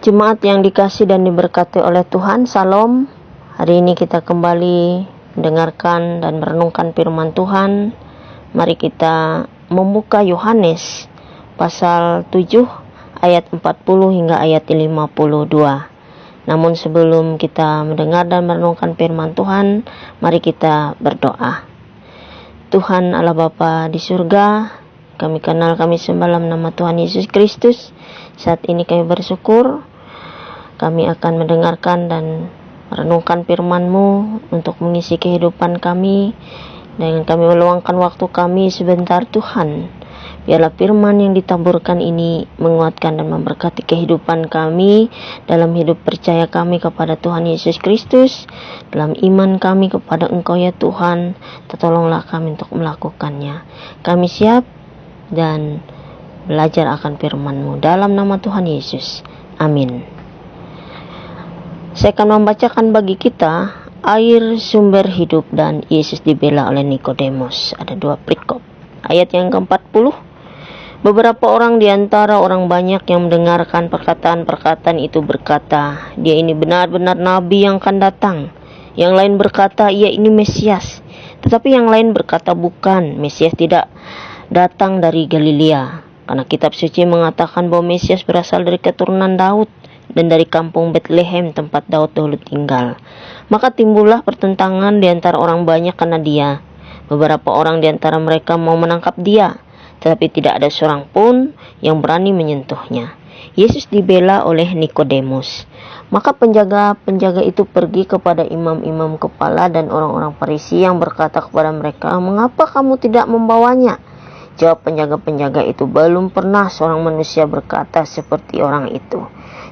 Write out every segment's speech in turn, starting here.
Jemaat yang dikasih dan diberkati oleh Tuhan, Salam. Hari ini kita kembali mendengarkan dan merenungkan firman Tuhan. Mari kita membuka Yohanes pasal 7 ayat 40 hingga ayat 52. Namun sebelum kita mendengar dan merenungkan firman Tuhan, mari kita berdoa. Tuhan Allah Bapa di surga, kami kenal, kami sembah dalam nama Tuhan Yesus Kristus. Saat ini kami bersyukur, kami akan mendengarkan dan merenungkan firman-Mu untuk mengisi kehidupan kami. Dan kami meluangkan waktu kami sebentar, Tuhan. Biarlah firman yang ditaburkan ini menguatkan dan memberkati kehidupan kami dalam hidup percaya kami kepada Tuhan Yesus Kristus, dalam iman kami kepada Engkau ya Tuhan. Tolonglah kami untuk melakukannya. Kami siap dan belajar akan firman-Mu dalam nama Tuhan Yesus. Amin. Saya akan membacakan bagi kita air sumber hidup dan Yesus dibela oleh Nikodemus. Ada 2 perikop. Ayat yang ke-40. Beberapa orang di antara orang banyak yang mendengarkan perkataan-perkataan itu berkata, "Dia ini benar-benar nabi yang akan datang." Yang lain berkata, "Ia ini Mesias." Tetapi yang lain berkata, "Bukan, Mesias tidak datang dari Galilea." Karena kitab suci mengatakan bahwa Mesias berasal dari keturunan Daud dan dari kampung Bethlehem tempat Daud dahulu tinggal. Maka timbullah pertentangan di antara orang banyak karena dia. Beberapa orang di antara mereka mau menangkap dia, tetapi tidak ada seorang pun yang berani menyentuhnya. Yesus dibela oleh Nikodemus. Maka penjaga-penjaga itu pergi kepada imam-imam kepala dan orang-orang Farisi yang berkata kepada mereka, "Mengapa kamu tidak membawanya?" Jawab penjaga-penjaga itu, "Belum pernah seorang manusia berkata seperti orang itu."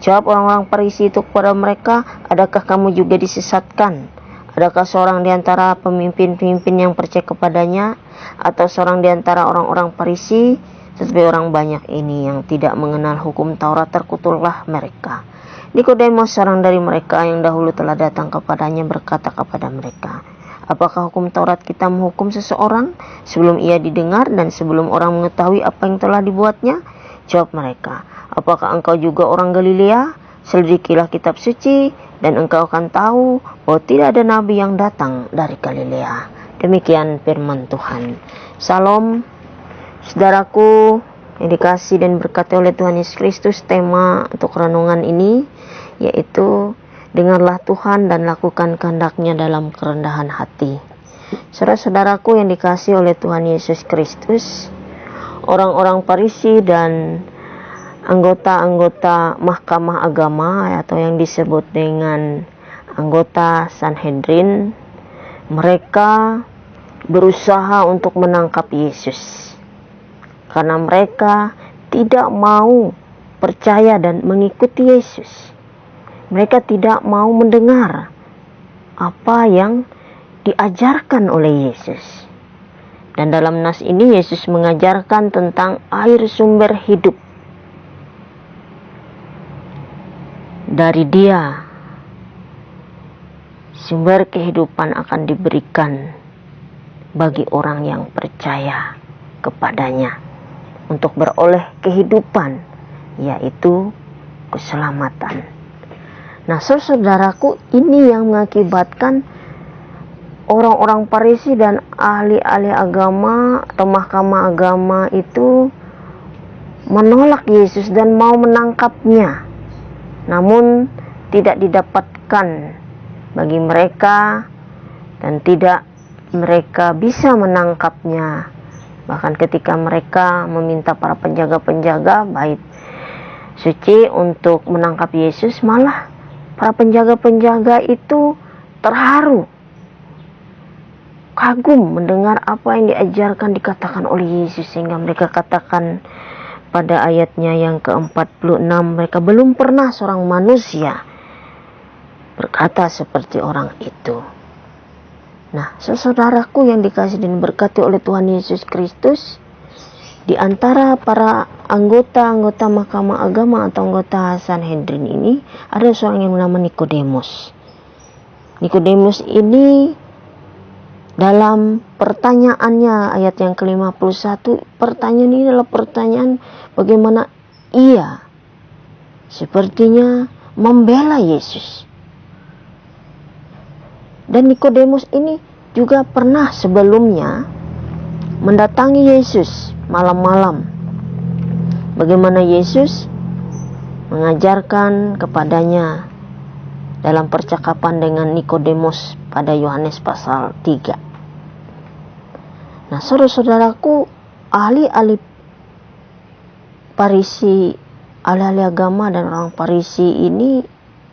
Jawab orang-orang Farisi itu kepada mereka, "Adakah kamu juga disesatkan? Adakah seorang di antara pemimpin-pemimpin yang percaya kepadanya, atau seorang di antara orang-orang Farisi? Tetapi orang banyak ini yang tidak mengenal hukum Taurat terkutuklah mereka." Nikodemus, seorang dari mereka yang dahulu telah datang kepadanya, berkata kepada mereka, "Apakah hukum Taurat kita menghukum seseorang sebelum ia didengar dan sebelum orang mengetahui apa yang telah dibuatnya?" Jawab mereka, "Apakah engkau juga orang Galilea? Selidikilah kitab suci dan engkau akan tahu bahwa tidak ada nabi yang datang dari Galilea." Demikian firman Tuhan. Salam, saudaraku yang dikasih dan berkati oleh Tuhan Yesus Kristus. Tema untuk renungan ini yaitu dengarlah Tuhan dan lakukan kehendak-Nya dalam kerendahan hati. Saudara-saudaraku yang dikasih oleh Tuhan Yesus Kristus, orang-orang Farisi dan anggota-anggota mahkamah agama atau yang disebut dengan anggota Sanhedrin, mereka berusaha untuk menangkap Yesus karena mereka tidak mau percaya dan mengikuti Yesus. Mereka tidak mau mendengar apa yang diajarkan oleh Yesus. Dan dalam nas ini Yesus mengajarkan tentang air sumber hidup. Dari Dia sumber kehidupan akan diberikan bagi orang yang percaya kepadanya untuk beroleh kehidupan, yaitu keselamatan. Nah, saudaraku, ini yang mengakibatkan orang-orang Farisi dan ahli-ahli agama atau mahkamah agama itu menolak Yesus dan mau menangkapnya. Namun tidak didapatkan bagi mereka dan tidak mereka bisa menangkapnya. Bahkan ketika mereka meminta para penjaga-penjaga bait suci untuk menangkap Yesus, malah para penjaga-penjaga itu terharu, kagum mendengar apa yang diajarkan, dikatakan oleh Yesus, sehingga mereka katakan pada ayatnya yang ke-46, mereka belum pernah seorang manusia berkata seperti orang itu. Nah, saudaraku yang dikasihi dan berkati oleh Tuhan Yesus Kristus, di antara para anggota-anggota mahkamah agama atau anggota Sanhedrin ini ada seorang yang bernama Nikodemus. Nikodemus ini dalam pertanyaannya ayat yang ke-51, pertanyaan ini adalah pertanyaan bagaimana ia sepertinya membela Yesus. Dan Nikodemus ini juga pernah sebelumnya mendatangi Yesus malam-malam. Bagaimana Yesus mengajarkan kepadanya dalam percakapan dengan Nikodemus pada Yohanes pasal 3. Nah, saudara-saudaraku, ahli-ahli Farisi, ahli-ahli agama dan orang Farisi ini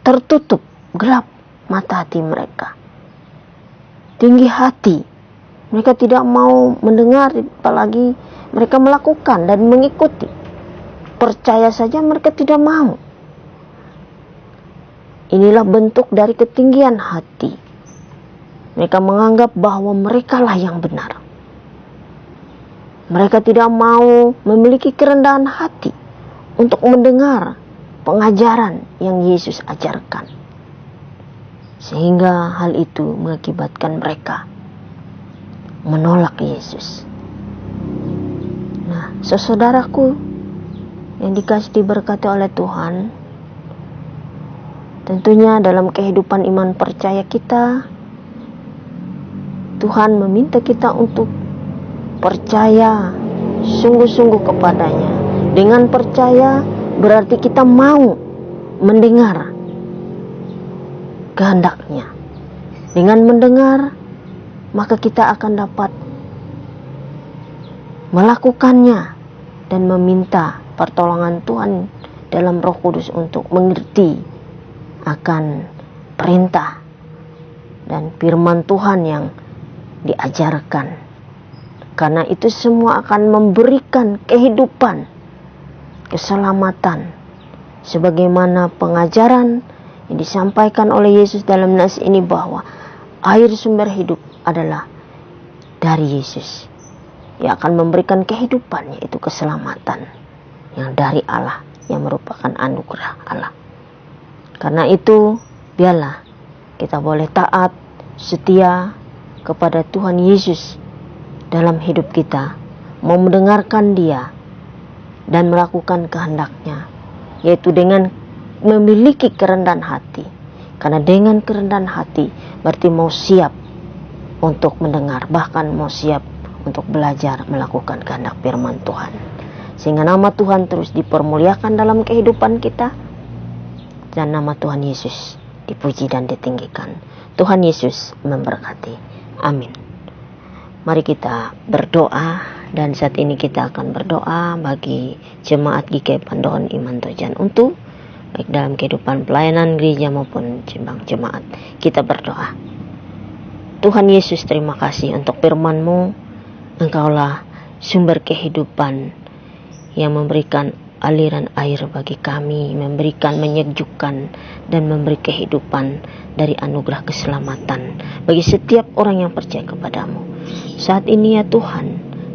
tertutup, gelap mata hati mereka. Tinggi hati. Mereka tidak mau mendengar, apalagi mereka melakukan dan mengikuti. Percaya saja mereka tidak mau. Inilah bentuk dari ketinggian hati. Mereka menganggap bahwa mereka lah yang benar. Mereka tidak mau memiliki kerendahan hati untuk mendengar pengajaran yang Yesus ajarkan. Sehingga hal itu mengakibatkan mereka menolak Yesus. Nah, saudaraku yang dikasih diberkati oleh Tuhan, tentunya dalam kehidupan iman percaya kita, Tuhan meminta kita untuk percaya sungguh-sungguh kepadanya. Dengan percaya berarti kita mau mendengar kehendaknya. Dengan mendengar, maka kita akan dapat melakukannya dan meminta pertolongan Tuhan dalam Roh Kudus untuk mengerti akan perintah dan firman Tuhan yang diajarkan. Karena itu semua akan memberikan kehidupan, keselamatan, sebagaimana pengajaran yang disampaikan oleh Yesus dalam nas ini, bahwa air sumber hidup adalah dari Yesus yang akan memberikan kehidupan, yaitu keselamatan yang dari Allah, yang merupakan anugerah Allah. Karena itu biarlah kita boleh taat, setia kepada Tuhan Yesus dalam hidup kita, mau mendengarkan Dia dan melakukan kehendaknya, yaitu dengan memiliki kerendahan hati. Karena dengan kerendahan hati berarti mau siap untuk mendengar, bahkan mau siap untuk belajar melakukan kehendak firman Tuhan, sehingga nama Tuhan terus dipermuliakan dalam kehidupan kita dan nama Tuhan Yesus dipuji dan ditinggikan. Tuhan Yesus memberkati. Amin. Mari kita berdoa, dan saat ini kita akan berdoa bagi jemaat GKI Pandohon Iman Tojan untuk baik dalam kehidupan pelayanan gereja maupun jemaat. Kita berdoa. Tuhan Yesus, terima kasih untuk firman-Mu. Engkaulah sumber kehidupan yang memberikan aliran air bagi kami, memberikan menyejukkan dan memberi kehidupan dari anugerah keselamatan bagi setiap orang yang percaya kepadamu. Saat ini ya Tuhan,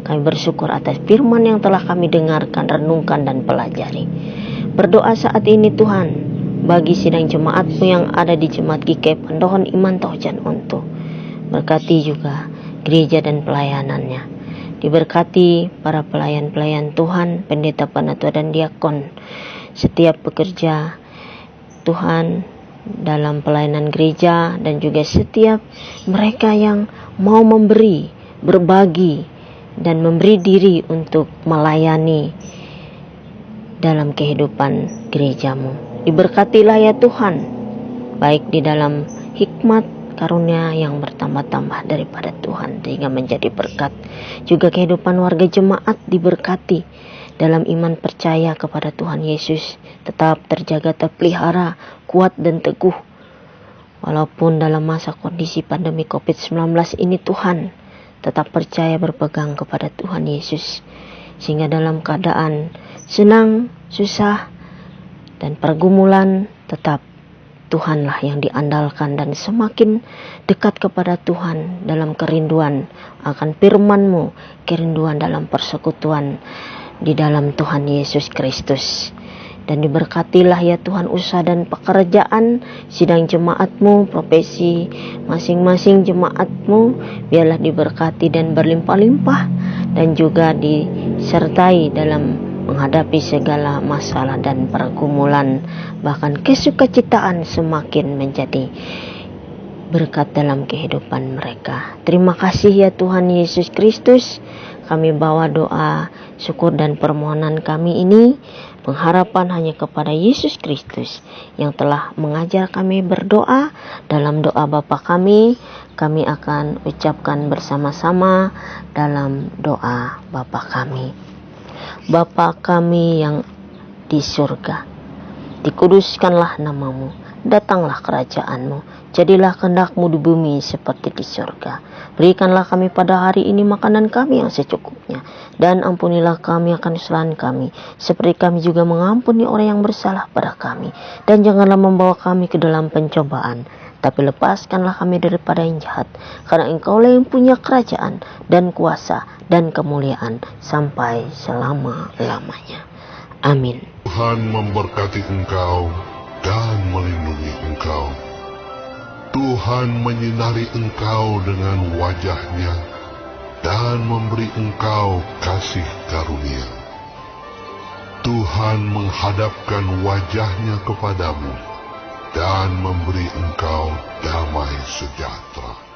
kami bersyukur atas firman yang telah kami dengarkan, renungkan dan pelajari. Berdoa saat ini Tuhan bagi sidang jemaat-Mu yang ada di Jemaat GKI Pandohon Iman Tojan untuk berkati juga gereja dan pelayanannya. Diberkati para pelayan-pelayan Tuhan, pendeta, penatua dan diakon, setiap pekerja Tuhan dalam pelayanan gereja, dan juga setiap mereka yang mau memberi, berbagi dan memberi diri untuk melayani dalam kehidupan gereja-Mu. Diberkatilah ya Tuhan, baik di dalam hikmat karunia yang bertambah-tambah daripada Tuhan sehingga menjadi berkat. Juga kehidupan warga jemaat diberkati dalam iman percaya kepada Tuhan Yesus, tetap terjaga, terpelihara, kuat dan teguh walaupun dalam masa kondisi pandemi COVID-19 ini. Tuhan tetap percaya, berpegang kepada Tuhan Yesus, sehingga dalam keadaan senang, susah dan pergumulan tetap Tuhanlah yang diandalkan, dan semakin dekat kepada Tuhan dalam kerinduan akan firman-Mu, kerinduan dalam persekutuan di dalam Tuhan Yesus Kristus. Dan diberkatilah ya Tuhan usaha dan pekerjaan sidang jemaat-Mu, profesi masing-masing jemaat-Mu, biarlah diberkati dan berlimpah-limpah, dan juga disertai dalam menghadapi segala masalah dan pergumulan, bahkan kesukacitaan semakin menjadi berkat dalam kehidupan mereka. Terima kasih ya Tuhan Yesus Kristus. Kami bawa doa, syukur dan permohonan kami ini, pengharapan hanya kepada Yesus Kristus yang telah mengajar kami berdoa. Dalam doa Bapa kami akan ucapkan bersama-sama dalam doa Bapa kami. Bapa kami yang di surga, dikuduskanlah namamu, datanglah kerajaanmu, jadilah kehendak-Mu di bumi seperti di surga. Berikanlah kami pada hari ini makanan kami yang secukupnya, dan ampunilah kami akan kesalahan kami, seperti kami juga mengampuni orang yang bersalah pada kami. Dan janganlah membawa kami ke dalam pencobaan, tapi lepaskanlah kami daripada yang jahat, karena Engkaulah yang punya kerajaan dan kuasa dan kemuliaan sampai selama-lamanya. Amin. Tuhan memberkati engkau dan melindungi engkau. Tuhan menyinari engkau dengan wajah-Nya dan memberi engkau kasih karunia. Tuhan menghadapkan wajah-Nya kepadamu dan memberi engkau damai sejahtera.